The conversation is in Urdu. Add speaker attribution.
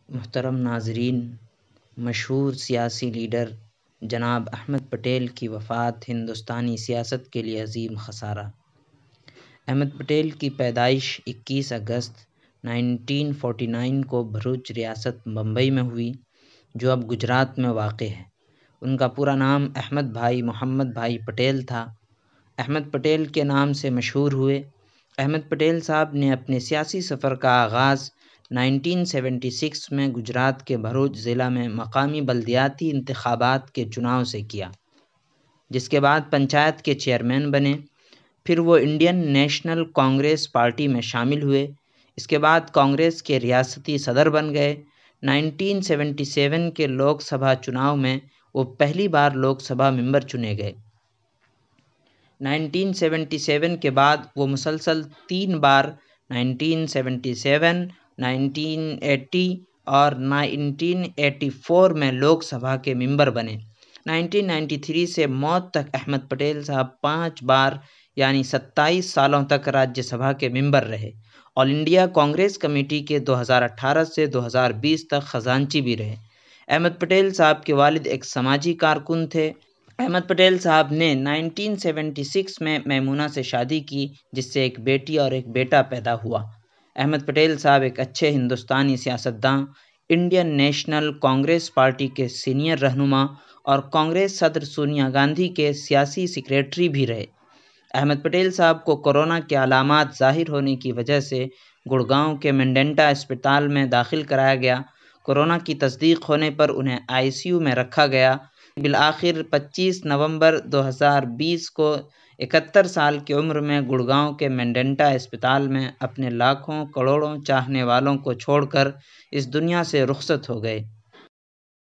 Speaker 1: محترم ناظرین، مشہور سیاسی لیڈر جناب احمد پٹیل کی وفات ہندوستانی سیاست کے لیے عظیم خسارہ۔ احمد پٹیل کی پیدائش 21 اگست 1949 کو بھروچ ریاست بمبئی میں ہوئی، جو اب گجرات میں واقع ہے۔ ان کا پورا نام احمد بھائی محمد بھائی پٹیل تھا۔ احمد پٹیل کے نام سے مشہور ہوئے۔ احمد پٹیل صاحب نے اپنے سیاسی سفر کا آغاز 1976 میں گجرات کے بھروچ ضلع میں مقامی بلدیاتی انتخابات کے چناؤ سے کیا، جس کے بعد پنچایت کے چیئرمین بنے۔ پھر وہ انڈین نیشنل کانگریس پارٹی میں شامل ہوئے۔ اس کے بعد کانگریس کے ریاستی صدر بن گئے۔ 1977 کے لوک سبھا چناؤ میں وہ پہلی بار لوک سبھا ممبر چنے گئے۔ 1977 کے بعد وہ مسلسل 3 بار 1977، 1980 اور 1984 میں لوک سبھا کے ممبر بنے۔ 1993 سے موت تک احمد پٹیل صاحب 5 بار یعنی 27 سالوں تک راجیہ سبھا کے ممبر رہے۔ آل انڈیا کانگریس کمیٹی کے 2018 سے 2020 تک خزانچی بھی رہے۔ احمد پٹیل صاحب کے والد ایک سماجی کارکن تھے۔ احمد پٹیل صاحب نے 1976 میں میمونہ سے شادی کی، جس سے ایک بیٹی اور ایک بیٹا پیدا ہوا۔ احمد پٹیل صاحب ایک اچھے ہندوستانی سیاستداں، انڈین نیشنل کانگریس پارٹی کے سینئر رہنما اور کانگریس صدر سونیا گاندھی کے سیاسی سیکریٹری بھی رہے۔ احمد پٹیل صاحب کو کورونا کے علامات ظاہر ہونے کی وجہ سے گڑگاؤں کے مینڈنٹا اسپتال میں داخل کرایا گیا۔ کورونا کی تصدیق ہونے پر انہیں ICU میں رکھا گیا۔ بالآخر 25 نومبر 2020 کو 71 سال کی عمر میں گڑگاؤں کے مینڈنٹا اسپتال میں اپنے لاکھوں کروڑوں چاہنے والوں کو چھوڑ کر اس دنیا سے رخصت ہو گئے۔